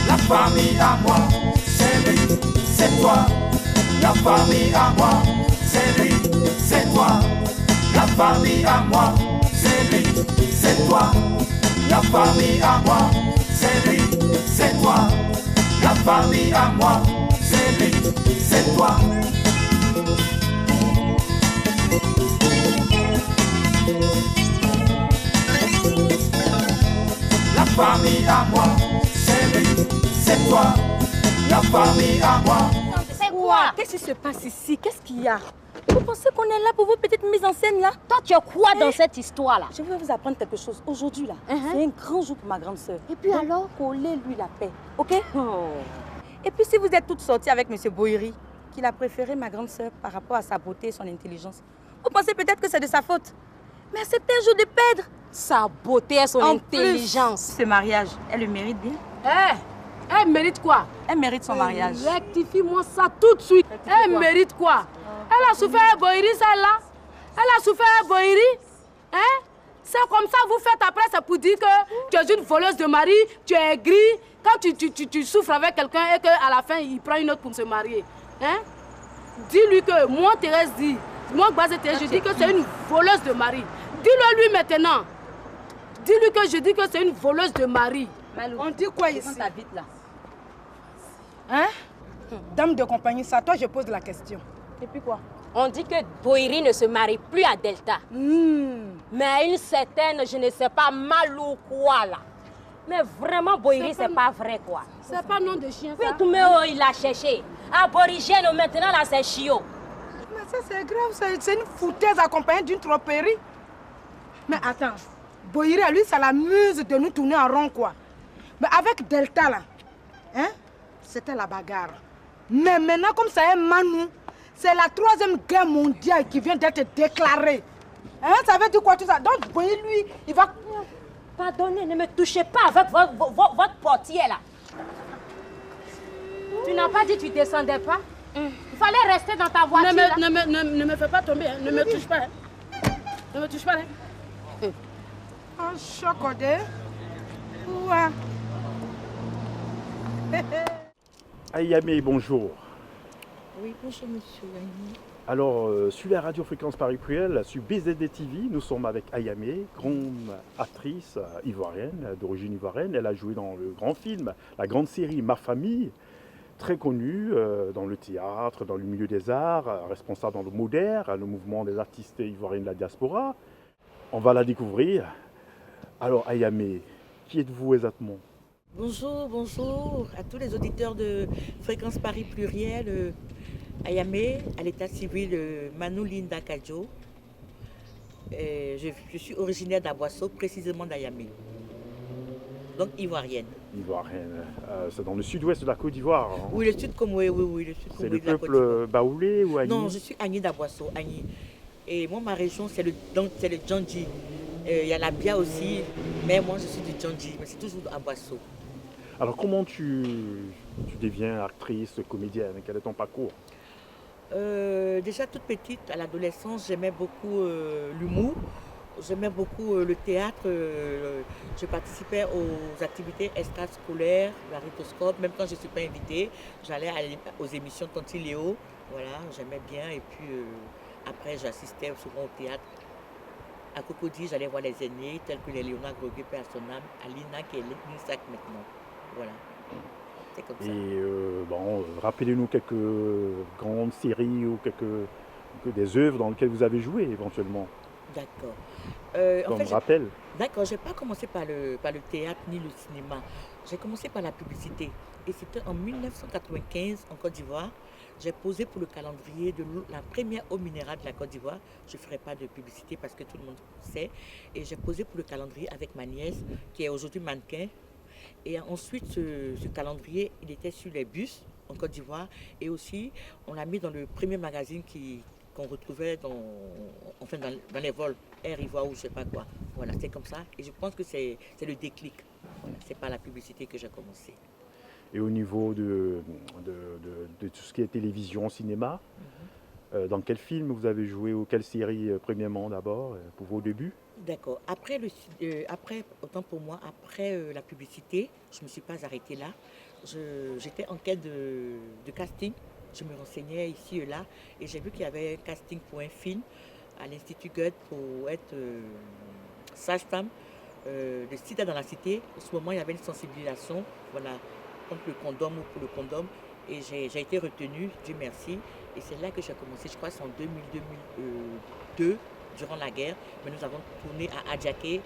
La famille à moi, c'est lui, c'est toi. La famille à moi, c'est lui, c'est toi. La famille à moi, c'est lui, c'est toi. La famille à moi, c'est lui, c'est toi. La famille à moi, c'est lui, c'est toi. La famille à moi, c'est lui, c'est toi. La famille à moi. C'est quoi? Qu'est-ce qui se passe ici? Qu'est-ce qu'il y a? Vous pensez qu'on est là pour vos petites mises en scène là? Toi, tu es quoi dans cette histoire-là? Je vais vous apprendre quelque chose. Aujourd'hui là, c'est un grand jour pour ma grande sœur. Et puis alors? Collez-lui la paix, ok? Et puis si vous êtes toutes sorties avec M. Boiri, qu'il a préféré ma grande sœur par rapport à sa beauté et son intelligence, vous pensez peut-être que c'est de sa faute. Mais acceptez un jour de perdre. Sa beauté et son En intelligence. plus, ce mariage, elle le mérite bien. Elle mérite quoi? Elle mérite son mariage. Rectifie-moi ça tout de suite. Elle mérite quoi? Elle a souffert Boiri, celle-là. Elle a souffert Boiri. Hein? C'est comme ça vous faites après, c'est pour dire que tu es une voleuse de mari, tu es gris. Quand tu souffres avec quelqu'un et qu'à la fin, il prend une autre pour se marier. Hein? Dis-lui que moi, Thérèse dit, moi, Gbazé Thérèse, je dis que c'est une voleuse de mari. Dis-le lui maintenant. Dis-lui que je dis que c'est une voleuse de mari. Malou, on dit quoi ici? ta vite là. Hein? Dame de compagnie, ça, toi, je pose la question. Et puis quoi? On dit que Boiri ne se marie plus à Delta. Mais à une certaine, je ne sais pas, Malou quoi là. Mais vraiment, Boiri, c'est pas vrai quoi. C'est pas nom de chien, Puis ça. Touméo, il l'a cherché. Aborigène, maintenant là, c'est Chio. Mais ça, c'est grave, c'est une foutaise accompagnée d'une tromperie. Mais attends, Boiri, lui, ça l'amuse de nous tourner en rond, quoi. Mais avec Delta, là, hein, c'était la bagarre. Mais maintenant, comme ça est Manu, c'est la 3e guerre mondiale qui vient d'être déclarée. Hein, ça veut dire quoi tout ça? Donc, Boiri, lui, il va... Pardonnez, ne me touchez pas avec votre portier là. Tu n'as pas dit que tu descendais pas? Il fallait rester dans ta voiture. Ne me fais pas tomber, hein. Ne me touche pas. Hein. Ne me touche pas. Hein. Un chocodé. Ouah. Ayamé, bonjour. Oui, bonjour monsieur Ayamé. Alors, sur la radio Fréquence Paris Pluriel, sur BZD TV, nous sommes avec Ayamé, grande actrice ivoirienne, d'origine ivoirienne. Elle a joué dans le grand film, la grande série Ma Famille, très connue dans le théâtre, dans le milieu des arts, responsable dans le MODER, le mouvement des artistes ivoiriens de la diaspora. On va la découvrir. Alors, Ayamé, qui êtes-vous exactement? Bonjour, bonjour à tous les auditeurs de Fréquence Paris Pluriel. Ayamé, à l'état civil Manu Linda Kadjo. Je suis originaire d'Aboisseau, précisément d'Ayamé. Donc ivoirienne. Ivoirienne. C'est dans le sud-ouest de la Côte d'Ivoire. Hein. Oui, le sud comme oui, le sud c'est comme le de la Côte peuple d'Ivoire. baoulé ou Agni? Non, je suis Agni d'Aboisseau, Agni. Et moi, ma région, c'est le Djandji. Il y a la Bia aussi, mais moi, je suis du Djandji, mais c'est toujours d'Aboisseau. Alors, comment tu deviens actrice, comédienne? Quel est ton parcours? Déjà toute petite, à l'adolescence, j'aimais beaucoup l'humour, j'aimais beaucoup le théâtre, je participais aux activités extrascolaires, la rhétoscope, même quand je ne suis pas invitée, j'allais aux émissions de Tonti Léo, voilà, j'aimais bien, et puis après j'assistais souvent au théâtre. À Cocody, j'allais voir les aînés, tels que les Léonard Groguet, père son âme, Alina qui est l'INSAC maintenant, voilà. C'est comme ça. Et rappelez-nous quelques grandes séries ou des œuvres dans lesquelles vous avez joué éventuellement. D'accord. Comme rappel. D'accord, je n'ai pas commencé par le théâtre ni le cinéma. J'ai commencé par la publicité. Et c'était en 1995 en Côte d'Ivoire. J'ai posé pour le calendrier de la première eau minérale de la Côte d'Ivoire. Je ne ferai pas de publicité parce que tout le monde sait. Et j'ai posé pour le calendrier avec ma nièce qui est aujourd'hui mannequin. Et ensuite, ce calendrier, il était sur les bus en Côte d'Ivoire. Et aussi, on l'a mis dans le premier magazine qu'on retrouvait dans les vols Air Ivoire ou je ne sais pas quoi. Voilà, c'est comme ça. Et je pense que c'est le déclic. Voilà, c'est par la publicité que j'ai commencé. Et au niveau de tout ce qui est télévision, cinéma, Dans quel film vous avez joué ou quelle série premièrement d'abord, pour vos débuts? D'accord. Après, autant pour moi, après la publicité, je ne me suis pas arrêtée là. J'étais en quête de casting. Je me renseignais ici et là. Et j'ai vu qu'il y avait un casting pour un film à l'Institut Goethe pour être sage-femme de Sida dans la cité. En ce moment, il y avait une sensibilisation, voilà, contre le condom ou pour le condom. Et j'ai été retenue, Dieu merci. Et c'est là que j'ai commencé, je crois que c'est en 2002, durant la guerre. Mais nous avons tourné à Adjaké,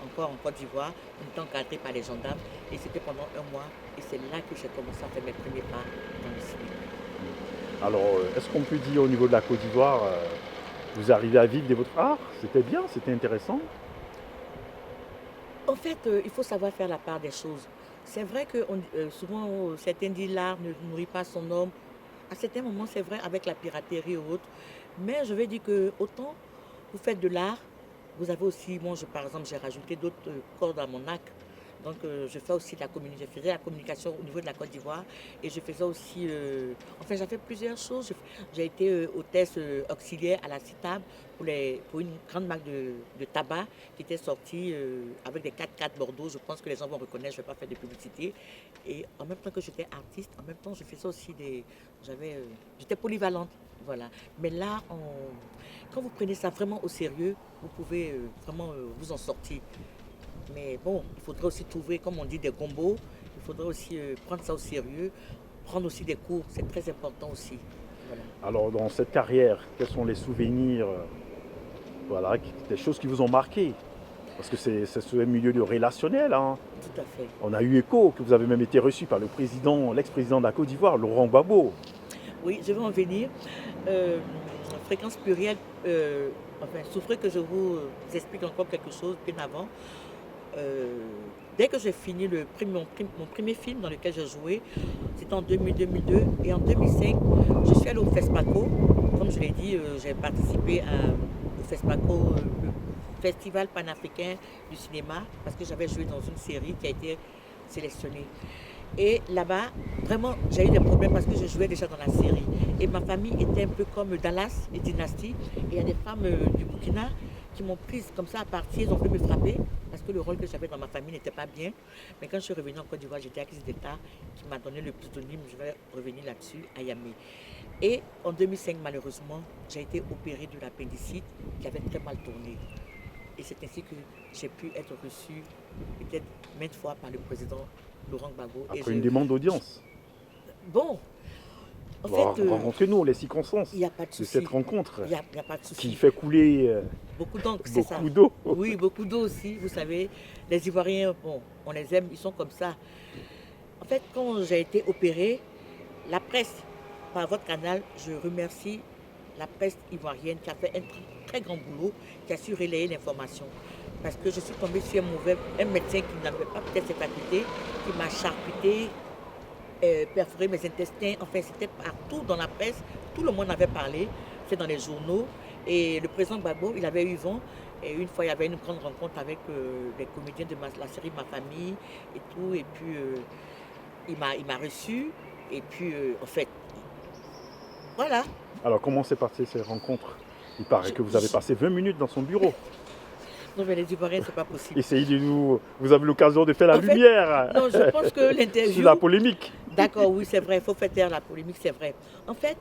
encore en Côte d'Ivoire. On était encadrés par les gendarmes. Et c'était pendant un mois. Et c'est là que j'ai commencé à faire mes premiers pas dans le cinéma. Alors, est-ce qu'on peut dire au niveau de la Côte d'Ivoire, vous arrivez à vivre de votre art? C'était bien, c'était intéressant. En fait, il faut savoir faire la part des choses. C'est vrai que souvent, certains disent l'art ne nourrit pas son homme. À certains moments, c'est vrai, avec la piraterie et autres. Mais je vais dire que autant vous faites de l'art, vous avez aussi, moi, par exemple, j'ai rajouté d'autres cordes à mon arc. Donc, je fais aussi je faisais la communication au niveau de la Côte d'Ivoire et je faisais aussi, enfin, j'ai fait plusieurs choses. J'ai été hôtesse auxiliaire à la CITAB pour une grande marque de tabac qui était sortie avec des 4x4 Bordeaux. Je pense que les gens vont reconnaître, je ne vais pas faire de publicité. Et en même temps que j'étais artiste, en même temps, je faisais aussi j'étais polyvalente. Voilà. Mais là, quand vous prenez ça vraiment au sérieux, vous pouvez vraiment vous en sortir. Mais bon, il faudrait aussi trouver, comme on dit, des combos. Il faudrait aussi prendre ça au sérieux, prendre aussi des cours. C'est très important aussi. Voilà. Alors, dans cette carrière, quels sont les souvenirs, voilà, des choses qui vous ont marqué? Parce que c'est ce milieu de relationnel. Hein. Tout à fait. On a eu écho que vous avez même été reçu par l'ex-président de la Côte d'Ivoire, Laurent Gbagbo. Oui, je vais en venir. Fréquence plurielle, souffrez que je vous explique encore quelque chose bien avant. Dès que j'ai fini mon premier film dans lequel j'ai joué, c'était en 2002 et en 2005, je suis allée au FESPACO. Comme je l'ai dit, j'ai participé au FESPACO, le Festival panafricain du cinéma, parce que j'avais joué dans une série qui a été sélectionnée. Et là-bas, vraiment, j'ai eu des problèmes parce que je jouais déjà dans la série. Et ma famille était un peu comme Dallas et Dynasty. Et il y a des femmes du Burkina qui m'ont prise comme ça à partir, elles ont voulu me frapper parce que le rôle que j'avais dans ma famille n'était pas bien. Mais quand je suis revenue en Côte d'Ivoire, j'étais actrice d'État qui m'a donné le pseudonyme, je vais revenir là-dessus, Ayamé. Et en 2005, malheureusement, j'ai été opérée de l'appendicite qui avait très mal tourné. Et c'est ainsi que j'ai pu être reçue peut-être maintes fois par le président Laurent Gbagbo. Après une demande d'audience. Bon, en fait, rencontrez-nous les circonstances il n'y a pas de de souci. cette rencontre Il n'y a pas de souci. qui fait couler beaucoup d'encre, c'est ça. beaucoup d'eau. Oui, beaucoup d'eau aussi. Vous savez, les Ivoiriens, bon, on les aime, ils sont comme ça. En fait, quand j'ai été opérée, la presse, par votre canal, je remercie la presse ivoirienne qui a fait un très grand boulot, qui a su relayer l'information. Parce que je suis tombée sur un médecin qui n'avait pas peut-être cette faculté, qui m'a charcuté, perforé mes intestins. Enfin, c'était partout dans la presse. Tout le monde avait parlé. C'est dans les journaux. Et le président Gbagbo, il avait eu vent. Et une fois, il y avait une grande rencontre avec les comédiens de la série Ma Famille et tout. Et puis, il m'a reçu. Et puis, en fait, voilà. Alors, comment s'est passée cette rencontre? Il paraît que vous avez passé 20 minutes dans son bureau. Non, mais les Ivoiriens, c'est pas possible. Essayez de vous avez l'occasion de faire la lumière. Non, je pense que l'interview... Sur la polémique. D'accord, oui, c'est vrai, il faut faire taire la polémique, c'est vrai. En fait,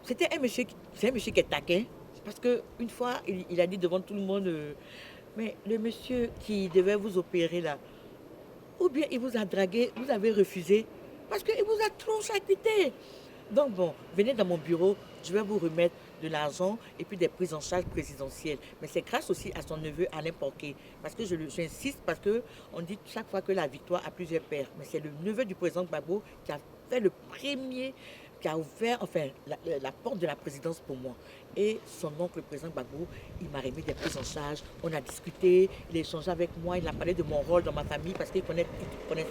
c'est un monsieur qui est taquin, parce qu'une fois, il a dit devant tout le monde, mais le monsieur qui devait vous opérer là, ou bien il vous a dragué, vous avez refusé, parce qu'il vous a trop charcuté. Donc bon, venez dans mon bureau, je vais vous remettre de l'argent et puis des prises en charge présidentielles. Mais c'est grâce aussi à son neveu Alain Porquet. Parce que j'insiste, parce qu'on dit chaque fois que la victoire a plusieurs pères. Mais c'est le neveu du président Gbagbo qui a fait le premier, qui a ouvert enfin, la porte de la présidence pour moi. Et son oncle, le président Gbagbo, il m'a remis des prises en charge. On a discuté, il a échangé avec moi, il a parlé de mon rôle dans ma famille parce qu'il connaît très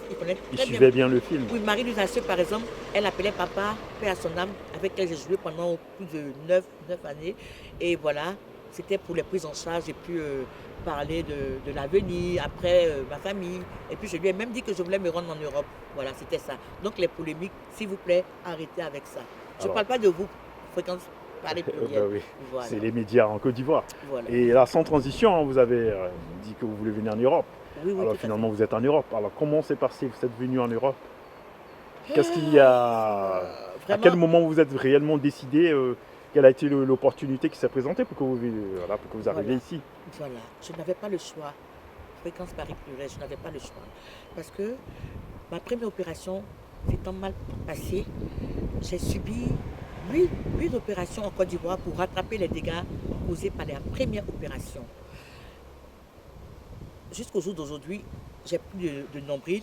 Il bien. suivait bien le film. Oui, Marie-Louise Haché, par exemple, elle appelait papa, paix à son âme, avec elle j'ai joué pendant plus de 9 années. Et voilà, c'était pour les prises en charge et puis parler de l'avenir, après ma famille. Et puis je lui ai même dit que je voulais me rendre en Europe. Voilà, c'était ça. Donc les polémiques, s'il vous plaît, arrêtez avec ça. Je ne parle pas de vous, Fréquence Paris Pluriel. Oui. Voilà. C'est les médias en Côte d'Ivoire. Voilà. Et là, sans transition, hein, vous avez dit que vous voulez venir en Europe. Oui, oui, Alors tout à finalement, vous êtes en Europe. Alors comment c'est passé? Vous êtes venu en Europe? Qu'est-ce qu'il y a? À Vraiment, quel moment vous êtes réellement décidé? Quelle a été l'opportunité qui s'est présentée pour que vous, voilà, pour que vous arriviez ici? voilà, je n'avais pas le choix. Fréquence Paris Pluriel, je n'avais pas le choix. Parce que ma première opération s'étant mal passée, j'ai subi 8 opérations en Côte d'Ivoire pour rattraper les dégâts causés par la première opération. Jusqu'au jour d'aujourd'hui, j'ai plus de nombril.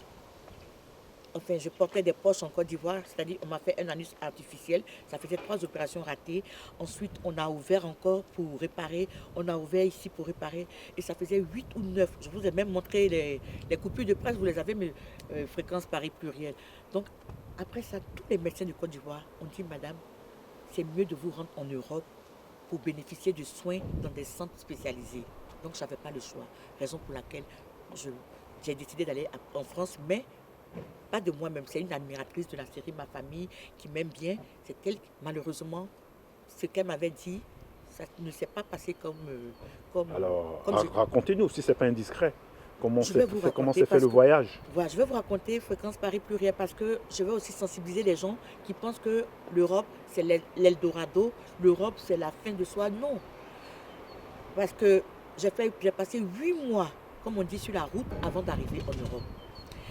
Enfin, je portais des poches en Côte d'Ivoire, c'est-à-dire on m'a fait un anus artificiel. Ça faisait 3 opérations ratées. Ensuite, on a ouvert encore pour réparer. On a ouvert ici pour réparer. Et ça faisait 8 ou 9. Je vous ai même montré les coupures de presse. Vous les avez, mais Fréquence Paris Pluriel. Donc, après ça, tous les médecins de Côte d'Ivoire ont dit, madame, c'est mieux de vous rendre en Europe pour bénéficier de soins dans des centres spécialisés. Donc, je n'avais pas le choix. Raison pour laquelle j'ai décidé d'aller en France, mais pas de moi-même. C'est une admiratrice de la série Ma Famille qui m'aime bien. C'est elle, malheureusement, ce qu'elle m'avait dit, ça ne s'est pas passé comme Alors, comme racontez-nous, si ce n'est pas indiscret, comment Je vais vous s'est raconter fait le voyage? Voilà, je vais vous raconter Fréquence Paris Pluriel parce que je veux aussi sensibiliser les gens qui pensent que l'Europe, c'est l'Eldorado, l'Europe, c'est la fin de soi. Non. Parce que j'ai passé 8 mois, comme on dit, sur la route avant d'arriver en Europe.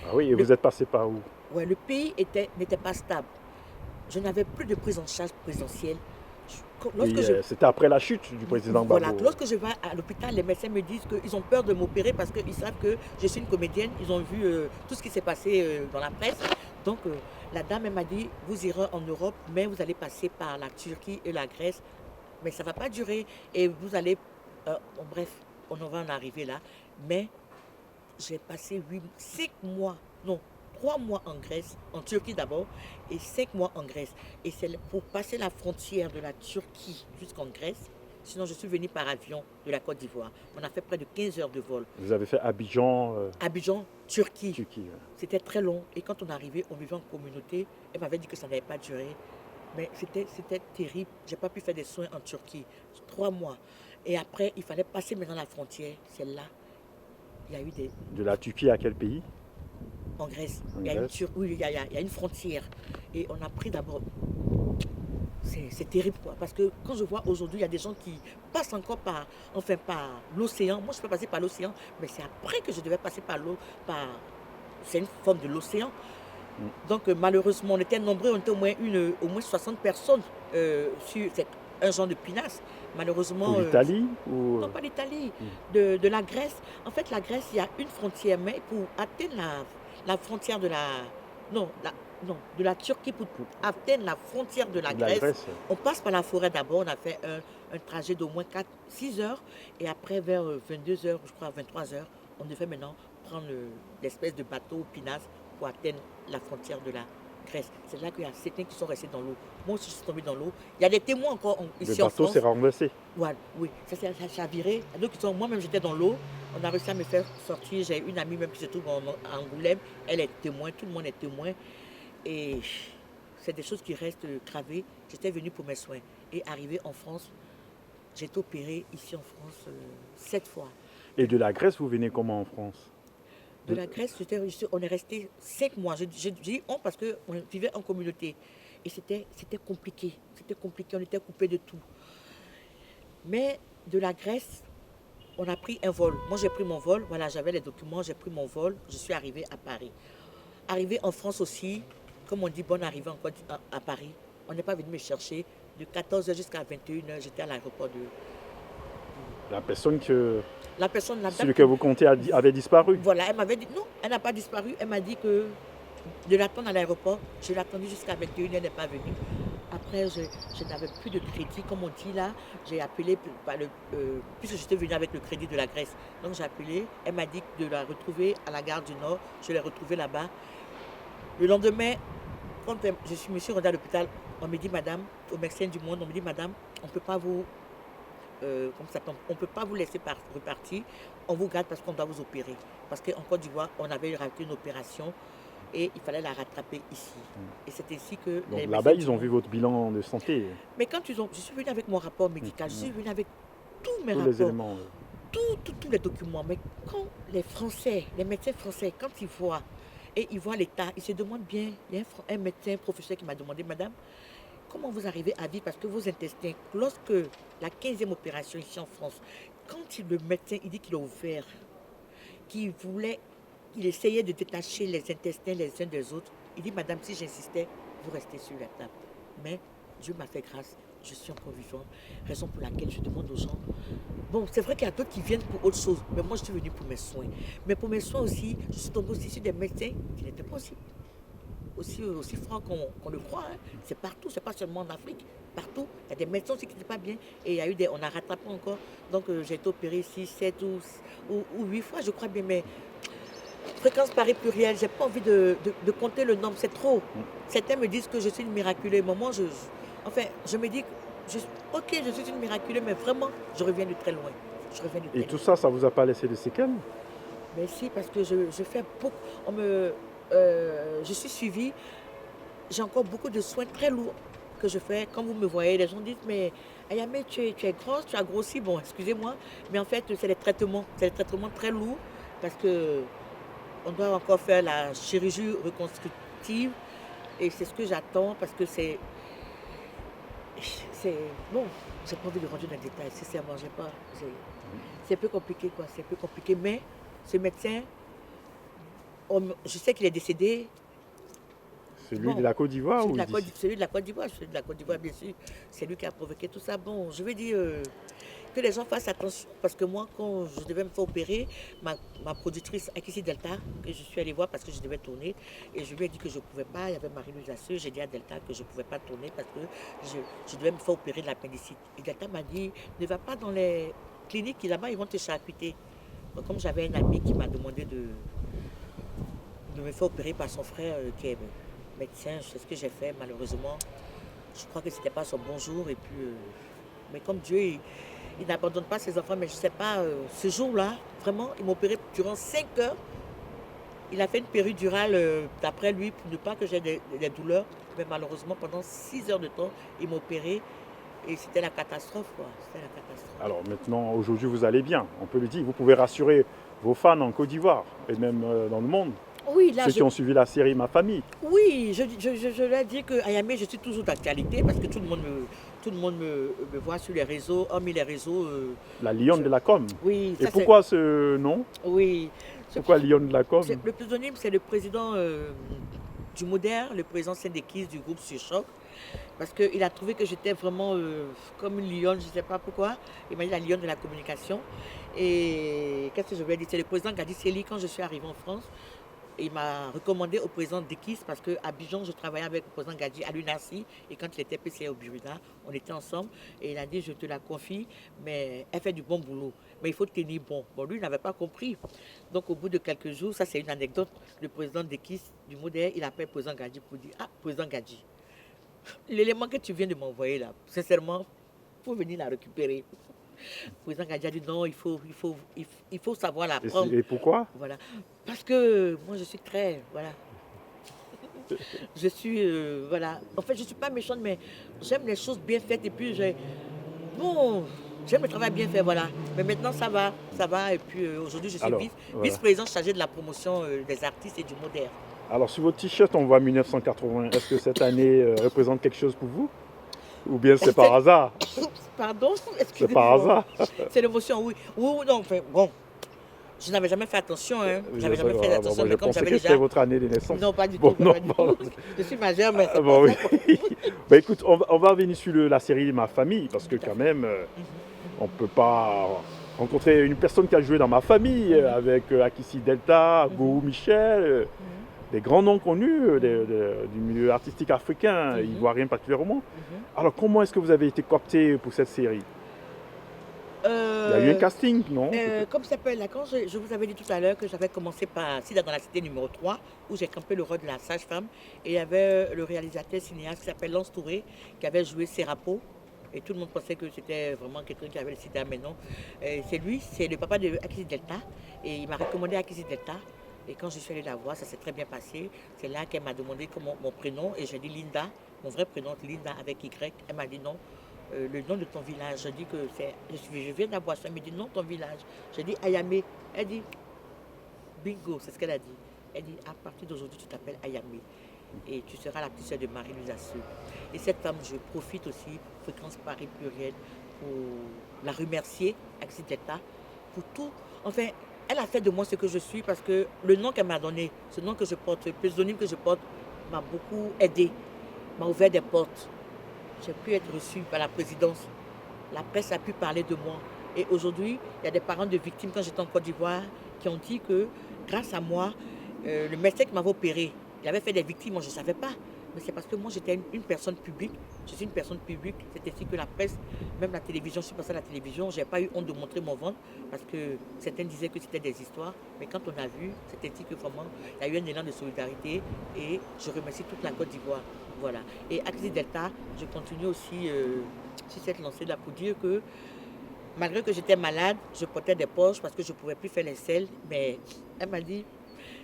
Ah oui, et vous êtes passé par où? Ouais, le pays n'était pas stable. Je n'avais plus de prise en charge présentielle. C'était après la chute du président Gbagbo. Voilà, lorsque je vais à l'hôpital, les médecins me disent qu'ils ont peur de m'opérer parce qu'ils savent que je suis une comédienne. Ils ont vu tout ce qui s'est passé dans la presse. Donc la dame m'a dit, vous irez en Europe, mais vous allez passer par la Turquie et la Grèce. Mais ça ne va pas durer. Et vous allez... bref, on va en arriver là. Mais j'ai passé 5 mois, non, 3 mois en Grèce, en Turquie d'abord, et 5 mois en Grèce. Et c'est pour passer la frontière de la Turquie jusqu'en Grèce. Sinon, je suis venue par avion de la Côte d'Ivoire. On a fait près de 15 heures de vol. Vous avez fait Abidjan Abidjan, Turquie. Turquie, ouais. C'était très long. Et quand on est arrivé, on vivait en communauté. Elle m'avait dit que ça n'allait pas durer. Mais c'était terrible. Je n'ai pas pu faire des soins en Turquie. 3 mois. Et après, il fallait passer maintenant la frontière. C'est là. Il y a eu des... De la Turquie à quel pays? En Grèce. En Il y a Grèce. oui, il y a une frontière. Et on a pris d'abord... C'est terrible, quoi. Parce que quand je vois aujourd'hui, il y a des gens qui passent encore par l'océan. Moi, je peux passer par l'océan, mais c'est après que je devais passer par l'eau. C'est une forme de l'océan. Donc, malheureusement, on était nombreux. On était au moins 60 personnes sur un genre de pinasse. Malheureusement... Pour l'Italie ou... Non, pas l'Italie, de la Grèce. En fait, la Grèce, il y a une frontière, mais pour atteindre la frontière de de la Turquie, pour atteindre la frontière de la Grèce, on passe par la forêt d'abord. On a fait un trajet d'au moins 6 heures. Et après, vers 22 heures, je crois, 23 heures, on devait maintenant prendre l'espèce de bateau pinasse pour atteindre la frontière de la Grèce. C'est là qu'il y a certains qui sont restés dans l'eau. Moi aussi, je suis tombée dans l'eau. Il y a des témoins encore ici en France. Le bateau s'est renversé. Ouais, oui, ça a viré. Moi-même, j'étais dans l'eau. On a réussi à me faire sortir. J'ai une amie même qui se trouve à Angoulême. Elle est témoin. Tout le monde est témoin. Et c'est des choses qui restent gravées. J'étais venue pour mes soins. Et arrivée en France, j'ai été opérée ici en France 7 fois. Et de la Grèce, vous venez comment en France? De la Grèce, on est resté 5 mois. Je dis on parce qu'on vivait en communauté. Et c'était compliqué. C'était compliqué, on était coupés de tout. Mais de la Grèce, on a pris un vol. Moi, j'ai pris mon vol. Voilà, j'avais les documents, j'ai pris mon vol. Je suis arrivée à Paris. Arrivée en France aussi, comme on dit, bonne arrivée encore à Paris. On n'est pas venu me chercher. De 14h jusqu'à 21h, j'étais à l'aéroport de... La personne que... La personne, la celui que vous comptez avait disparu. Voilà, elle m'avait dit, non, elle n'a pas disparu. Elle m'a dit que de l'attendre à l'aéroport, je l'ai attendue jusqu'à 21h, elle n'est pas venue. Après, je n'avais plus de crédit, comme on dit là. J'ai appelé, puisque j'étais venue avec le crédit de la Grèce. Donc j'ai appelé, elle m'a dit de la retrouver à la gare du Nord. Je l'ai retrouvée là-bas. Le lendemain, quand je me suis rendue à l'hôpital, on me dit, madame, au médecin du monde, on me dit, madame, on ne peut pas vous... on ne peut pas vous laisser repartir, on vous garde parce qu'on doit vous opérer. Parce qu'en Côte d'Ivoire, on avait raté une opération et il fallait la rattraper ici. Et c'est ainsi que... Donc là-bas, ils ont vu votre bilan de santé. Mais quand je suis venue avec mon rapport médical, je suis venue avec tous mes Tous rapports. les éléments. Tous les documents. Mais quand les Français, les médecins français, quand ils voient, et ils voient l'état, ils se demandent bien, il y a un médecin professeur qui m'a demandé, madame, comment vous arrivez à vivre parce que vos intestins, lorsque la 15e opération ici en France, quand le médecin il dit qu'il a ouvert, qu'il essayait de détacher les intestins les uns des autres, il dit, madame, si j'insistais, vous restez sur la table. Mais Dieu m'a fait grâce, je suis encore vivant, raison pour laquelle je demande aux gens. Bon, c'est vrai qu'il y a d'autres qui viennent pour autre chose, mais moi je suis venue pour mes soins. Mais pour mes soins aussi, je suis tombée aussi sur des médecins qui n'étaient pas aussi francs qu'on le croit. Hein. C'est partout, c'est pas seulement en Afrique. Partout, il y a des médecins aussi qui n'étaient pas bien. Et il y a eu on a rattrapé encore. Donc j'ai été opérée 6, 7 ou 8 fois, je crois bien. Mais Fréquence Paris Pluriel, j'ai pas envie de compter le nombre, c'est trop. Certains me disent que je suis une miraculeuse. Mais moi, je me dis, ok, je suis une miraculeuse, mais vraiment, je reviens de très loin. Et tout ça, ça vous a pas laissé de séquelles? Mais si, parce que je fais beaucoup. Je suis suivie. J'ai encore beaucoup de soins très lourds que je fais. Quand vous me voyez, les gens disent, mais Ayamé, tu es grosse, tu as grossi. Bon, excusez-moi, mais en fait, c'est des traitements très lourds parce que on doit encore faire la chirurgie reconstructive et c'est ce que j'attends parce que c'est bon, j'ai pas envie de rentrer dans les détails, sincèrement, c'est un peu compliqué quoi, c'est un peu compliqué, mais ce médecin, je sais qu'il est décédé. Celui de la Côte d'Ivoire ou celui de la Côte d'Ivoire, bien sûr. C'est lui qui a provoqué tout ça. Bon, je veux dire que les gens fassent attention parce que moi, quand je devais me faire opérer, ma productrice Akissi Delta, que je suis allée voir parce que je devais tourner, et je lui ai dit que je ne pouvais pas, il y avait Marie-Louise Asseux, j'ai dit à Delta que je ne pouvais pas tourner parce que je devais me faire opérer de l'appendicite. Et Delta m'a dit, ne va pas dans les cliniques, là-bas, ils vont te charcuter. Donc, comme j'avais un ami qui m'a demandé de me faire opérer par son frère qui est médecin, c'est ce que j'ai fait malheureusement. Je crois que ce n'était pas son bon jour. Et puis, mais comme Dieu, il n'abandonne pas ses enfants, mais je ne sais pas, ce jour-là, vraiment, il m'a opéré durant 5 heures. Il a fait une péridurale d'après lui pour ne pas que j'ai des douleurs. Mais malheureusement, pendant 6 heures de temps, il m'a opéré. Et c'était la catastrophe, quoi. C'était la catastrophe. Alors maintenant, aujourd'hui, vous allez bien. On peut le dire. Vous pouvez rassurer vos fans en Côte d'Ivoire et même dans le monde. Oui, là, ceux qui ont suivi la série Ma Famille. Oui, je leur dis que Ayamé, je suis toujours d'actualité parce que tout le monde me voit sur les réseaux, hormis les réseaux. La lionne de la com. Oui. Et pourquoi ce nom? Oui. Pourquoi lionne de la com? Le pseudonyme, c'est le président du Modère, le président syndiquiste du groupe Sur Choc. Parce qu'il a trouvé que j'étais vraiment comme une lionne, je ne sais pas pourquoi. Il m'a dit la lionne de la communication. Et qu'est-ce que je vais dire? C'est le président Gadi Seli, quand je suis arrivée en France. Il m'a recommandé au président Dekis parce qu'à Abidjan, je travaillais avec le président Gadi à l'UNACI et quand il était PCA au Burkina, on était ensemble et il a dit je te la confie, mais elle fait du bon boulot, mais il faut tenir bon. Bon, lui, il n'avait pas compris. Donc au bout de quelques jours, ça c'est une anecdote, le président Dekis du Modère, il appelle le président Gadi pour dire ah, président Gadi, l'élément que tu viens de m'envoyer là, sincèrement, il faut venir la récupérer. Le président Gadi a dit non, il faut savoir la prendre. Et pourquoi? Voilà. Parce que moi, je suis très... Voilà. Je suis... voilà. En fait, je ne suis pas méchante, mais j'aime les choses bien faites. Et puis, j'aime le travail bien fait, voilà. Mais maintenant, ça va. Et puis, aujourd'hui, je suis vice-présidente chargée de la promotion des artistes et du moderne. Alors, sur votre t-shirt, on voit 1980. Est-ce que cette année représente quelque chose pour vous? Ou bien c'est par hasard? Pardon? C'est par hasard? C'est l'émotion, oui. Oui, non, enfin, bon. Je n'avais jamais fait attention, hein. J'avais jamais fait attention, mais comme j'avais déjà... C'était votre année de naissance. Non, pas du tout. Je suis majeure, mais c'est bon, oui. Bah, écoute, on va revenir sur la série Ma Famille, parce que quand même, on ne peut pas rencontrer une personne qui a joué dans Ma Famille, avec Akissi Delta, Gourou Michel, des grands noms connus du milieu artistique africain, ivoirien particulièrement. Alors, comment est-ce que vous avez été coopté pour cette série? Il y a eu un casting, non? Comme ça s'appelle, là, quand je vous avais dit tout à l'heure que j'avais commencé par Sida dans la cité numéro 3, où j'ai campé le rôle de la sage-femme, et il y avait le réalisateur cinéaste qui s'appelle Lance Touré, qui avait joué Serapo, et tout le monde pensait que c'était vraiment quelqu'un qui avait le sida, mais non. C'est lui, c'est le papa de Akissi Delta, et il m'a recommandé Akissi Delta, Et quand je suis allée la voir, ça s'est très bien passé. C'est là qu'elle m'a demandé comment mon prénom et j'ai dit Linda, mon vrai prénom Linda avec Y. Elle m'a dit non, le nom de ton village. Je dis que je viens d'avoir ça. Elle me dit non, ton village. J'ai dit Ayamé. Elle dit bingo, c'est ce qu'elle a dit. Elle dit à partir d'aujourd'hui, tu t'appelles Ayamé. Et tu seras la petite sœur de Marie-Louise Assou. Et cette femme, je profite aussi, Fréquence Paris Pluriel, pour la remercier, Axideta, pour tout. Enfin, elle a fait de moi ce que je suis parce que le nom qu'elle m'a donné, ce nom que je porte, le pseudonyme que je porte, m'a beaucoup aidé, m'a ouvert des portes. J'ai pu être reçue par la présidence. La presse a pu parler de moi. Et aujourd'hui, il y a des parents de victimes, quand j'étais en Côte d'Ivoire, qui ont dit que grâce à moi, le médecin qui m'avait opéré, il avait fait des victimes, moi je ne savais pas. Mais c'est parce que moi j'étais une personne publique. Je suis une personne publique. C'est ainsi que la presse, même la télévision, je suis passée à la télévision, je n'ai pas eu honte de montrer mon ventre parce que certains disaient que c'était des histoires. Mais quand on a vu, c'est ainsi que vraiment, il y a eu un élan de solidarité et je remercie toute la Côte d'Ivoire. Voilà. Et Axi Delta, je continue aussi sur cette lancée-là pour dire que malgré que j'étais malade, je portais des poches parce que je ne pouvais plus faire les selles. Mais elle m'a dit,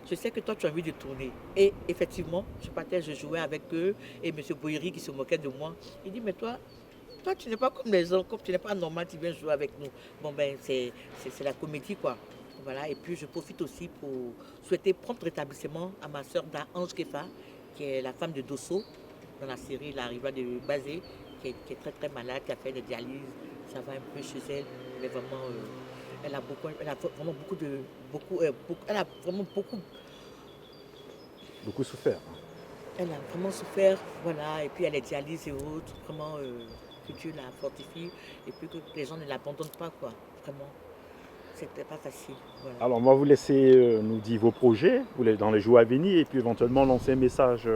je sais que toi, tu as envie de tourner. Et effectivement, je jouais avec eux et M. Boyeri qui se moquait de moi. Il dit, mais toi, tu n'es pas comme les autres, comme tu n'es pas normal, tu viens jouer avec nous. Bon, ben, c'est la comédie, quoi. Voilà. Et puis, je profite aussi pour souhaiter prompt rétablissement à ma soeur Ange Kefa, qui est la femme de Dosso, dans la série La Riva de Bazé, qui est très, très malade, qui a fait des dialyses. Ça va un peu chez elle, mais vraiment... elle a vraiment Beaucoup souffert. Elle a vraiment souffert, voilà, et puis elle est dialyse et autres, vraiment que Dieu la fortifie, et puis que les gens ne l'abandonnent pas, quoi, vraiment. C'était pas facile. Voilà. Alors, on va vous laisser nous dire vos projets dans les jours à venir et puis éventuellement lancer un message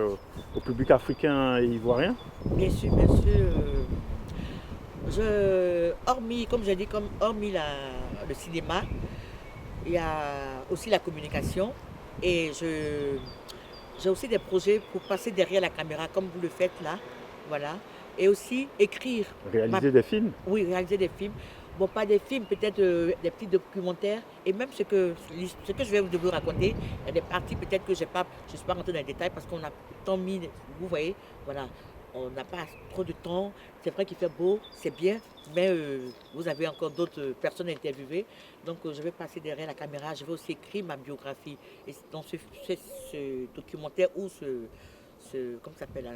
au public africain et ivoirien. Bien sûr, bien sûr. Hormis, comme j'ai dit, hormis le cinéma, il y a aussi la communication et j'ai aussi des projets pour passer derrière la caméra comme vous le faites là, voilà, et aussi écrire. Réaliser des films? Oui, réaliser des films. Bon, pas des films, peut-être des petits documentaires et même ce que je vais vous raconter, il y a des parties peut-être que je ne suis pas rentrée dans les détails parce qu'on a tant mis, vous voyez, voilà. On n'a pas trop de temps. C'est vrai qu'il fait beau, c'est bien, mais vous avez encore d'autres personnes à interviewer. Donc, je vais passer derrière la caméra. Je vais aussi écrire ma biographie. Et dans ce documentaire ou comment ça s'appelle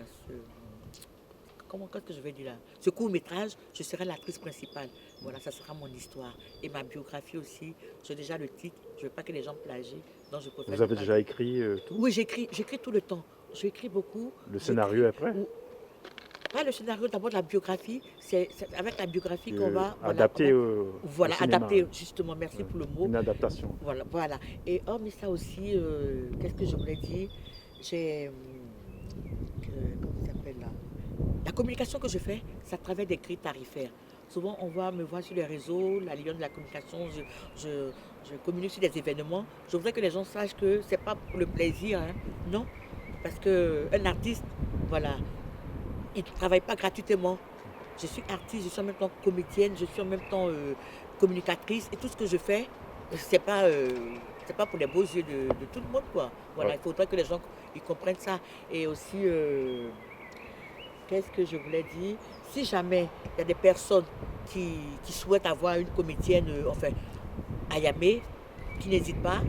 qu'est-ce que je vais dire là? Ce court-métrage, je serai l'actrice principale. Voilà, ça sera mon histoire. Et ma biographie aussi, j'ai déjà le titre. Je ne veux pas que les gens plagient. Donc, vous avez déjà écrit tout? Oui, j'écris tout le temps. J'écris beaucoup. Le scénario après? Pas le scénario, d'abord la biographie. C'est avec la biographie qu'on va... Adapter voilà, adapter, justement, merci pour le mot. Une adaptation. Voilà. Et hormis ça aussi, qu'est-ce que je voulais dire? J'ai... comment ça s'appelle là? La communication que je fais, c'est à travers des grilles tarifaires. Souvent, me voit sur les réseaux, la Lion de la communication, je communique sur des événements. Je voudrais que les gens sachent que ce n'est pas pour le plaisir, hein. Non. Parce qu'un artiste, voilà, il ne travaille pas gratuitement. Je suis artiste, je suis en même temps comédienne, je suis en même temps communicatrice. Et tout ce que je fais, c'est pas pour les beaux yeux de tout le monde, quoi. Voilà, ouais. Il faudrait que les gens ils comprennent ça. Et aussi, qu'est-ce que je voulais dire? Si jamais il y a des personnes qui souhaitent avoir une comédienne, Ayamé, qui n'hésitent pas.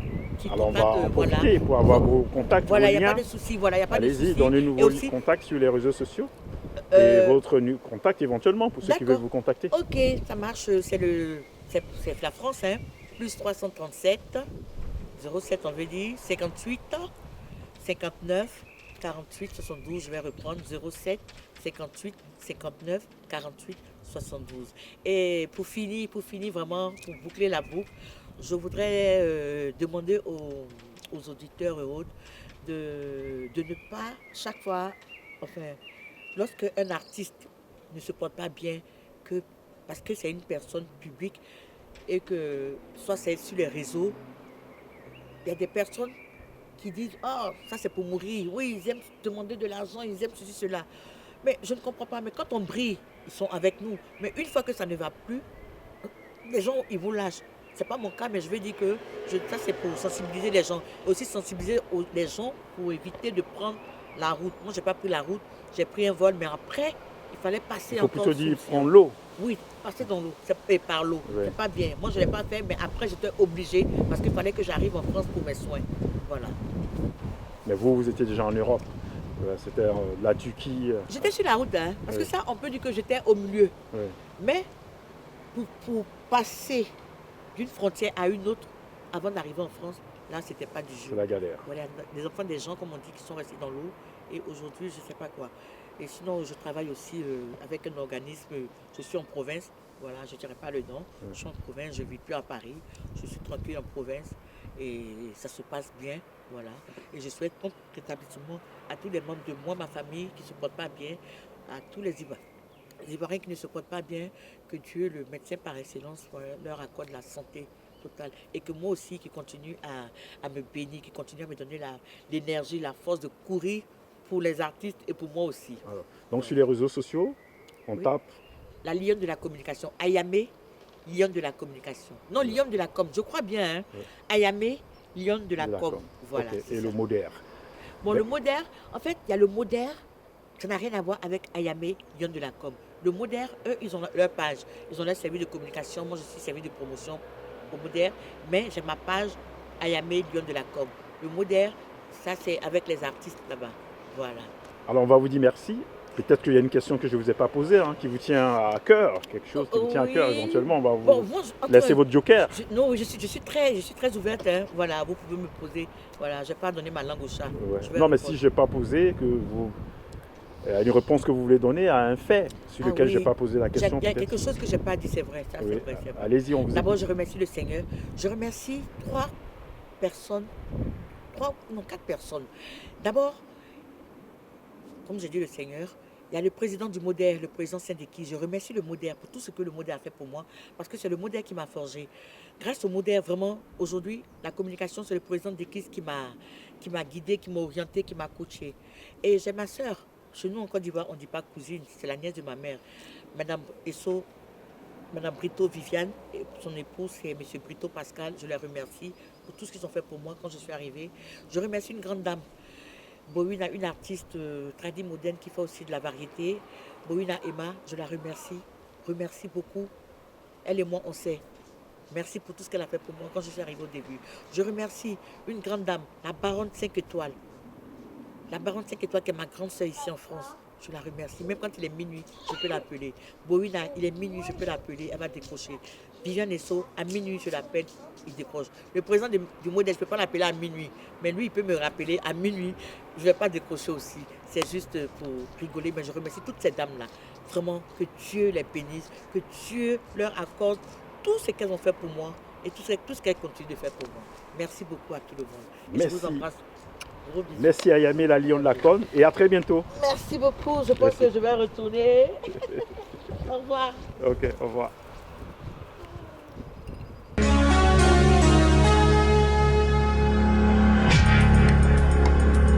Alors on va en profiter pour avoir vos contacts. Voilà, il n'y a pas de souci. Allez-y, donnez-nous vos contacts sur les réseaux sociaux. Et votre contact éventuellement pour ceux qui veulent vous contacter. Ok, ça marche. C'est la France, hein. Plus 337 07, on veut dire 58 59 48 72. Je vais reprendre 07 58 59 48 72. Et pour finir vraiment, pour boucler la boucle, je voudrais demander aux auditeurs et autres de ne pas chaque fois, lorsque un artiste ne se porte pas bien, parce que c'est une personne publique et que soit c'est sur les réseaux, il y a des personnes qui disent « Oh, ça c'est pour mourir. Oui, ils aiment demander de l'argent, ils aiment ceci, cela. » Mais je ne comprends pas. Mais quand on brille, ils sont avec nous. Mais une fois que ça ne va plus, les gens, ils vous lâchent. c'est pas mon cas, mais je veux dire que ça c'est pour sensibiliser les gens. Et aussi sensibiliser les gens pour éviter de prendre la route. Moi, j'ai pas pris la route, j'ai pris un vol, mais après, il fallait passer Il faut encore. plutôt dire prendre l'eau. Oui, passer dans l'eau, et par l'eau. Ouais. C'est pas bien. Moi, je ne l'ai pas fait, mais après, j'étais obligée parce qu'il fallait que j'arrive en France pour mes soins. Voilà. Mais vous étiez déjà en Europe. C'était la Turquie. J'étais sur la route, hein, parce Oui. que ça, on peut dire que j'étais au milieu. Oui. Mais pour passer d'une frontière à une autre, avant d'arriver en France, là, c'était pas du C'est jeu. la galère. Voilà, des enfants, des gens, comme on dit, qui sont restés dans l'eau. Et aujourd'hui, je ne sais pas quoi. Et sinon, je travaille aussi avec un organisme. Je suis en province. Voilà, je ne dirais pas le nom. Je suis en province, je ne vis plus à Paris. Je suis tranquille en province. Et ça se passe bien. Voilà. Et je souhaite prompt rétablissement à tous les membres de moi, ma famille, qui ne se portent pas bien, à tous les Ivoiriens qui ne se portent pas bien, que Dieu, le médecin par excellence, leur accorde la santé totale. Et que moi aussi, qui continue à me bénir, qui continue à me donner l'énergie, la force de courir pour les artistes et pour moi aussi. Alors, donc sur les réseaux sociaux, on Oui. tape. La lionne de la communication. Ayamé, lionne de la communication. Non, lionne de la com, je crois bien. Hein. Oui. Ayamé, lionne de la de la com. com. Voilà. Ok. c'est Et ça. le modère. Bon, Mais- le modère, en fait, il y a le modère, ça n'a rien à voir avec Ayamé, lionne de la com. Le modère, eux, ils ont leur page, ils ont leur service de communication. Moi, je suis service de promotion au modère, mais j'ai ma page Ayamé, lionne de la com. Le modère, ça, c'est avec les artistes là-bas. Voilà. Alors on va vous dire merci. Peut-être qu'il y a une question que je ne vous ai pas posée, hein, qui vous tient à cœur, quelque chose qui vous tient à cœur Oui. éventuellement. On va vous Bon, moi, laisser votre joker. Non, je suis très ouverte. Hein. Voilà, vous pouvez me poser. Voilà, je n'ai pas donné ma langue au chat. Ouais. Je vais Non, mais répondre. si je n'ai pas posé, que vous... une réponse que vous voulez donner à un fait sur Ah lequel je oui. n'ai pas posé la question. Il y a peut-être. quelque chose que je n'ai pas dit, c'est vrai. Ça, Oui. c'est vrai, c'est vrai. Allez-y, on vous D'abord, écoute. je remercie le Seigneur. Je remercie 4 personnes. D'abord, comme j'ai dit le Seigneur, il y a le président du Modère, le président Saint-Déqui. Je remercie le Modère pour tout ce que le Modère a fait pour moi, parce que c'est le Modère qui m'a forgé. Grâce au Modère, vraiment, aujourd'hui, la communication, c'est le président Déqui qui m'a guidé, qui m'a orienté, qui m'a coaché. Et j'ai ma soeur. Chez nous, en Côte d'Ivoire, on ne dit pas cousine, c'est la nièce de ma mère. Madame Esso, Madame Brito Viviane, et son époux, c'est Monsieur Brito Pascal. Je les remercie pour tout ce qu'ils ont fait pour moi quand je suis arrivée. Je remercie une grande dame, Boïna, une artiste tradie moderne qui fait aussi de la variété. Boïna Emma, je la remercie. Remercie beaucoup. Elle et moi, on sait. Merci pour tout ce qu'elle a fait pour moi quand je suis arrivée au début. Je remercie une grande dame, la baronne 5 étoiles. La baronne 5 étoiles qui est ma grande sœur ici en France. Je la remercie. Même quand il est minuit, je peux l'appeler. Boïna, il est minuit, je peux l'appeler, elle va décrocher. Viviane Esso, à minuit, je l'appelle, il décroche. Le président du modèle, je ne peux pas l'appeler à minuit. Mais lui, il peut me rappeler à minuit. Je ne vais pas décrocher aussi. C'est juste pour rigoler. Mais je remercie toutes ces dames-là. Vraiment, que Dieu les bénisse. Que Dieu leur accorde tout ce qu'elles ont fait pour moi. Et tout ce qu'elles continuent de faire pour moi. Merci beaucoup à tout le monde. Et Merci. je vous embrasse. Gros bisous. Merci à Ayamé, la Lion de la Com, et à très bientôt. Merci beaucoup. Je pense Merci. que je vais retourner. Au revoir. Ok, au revoir.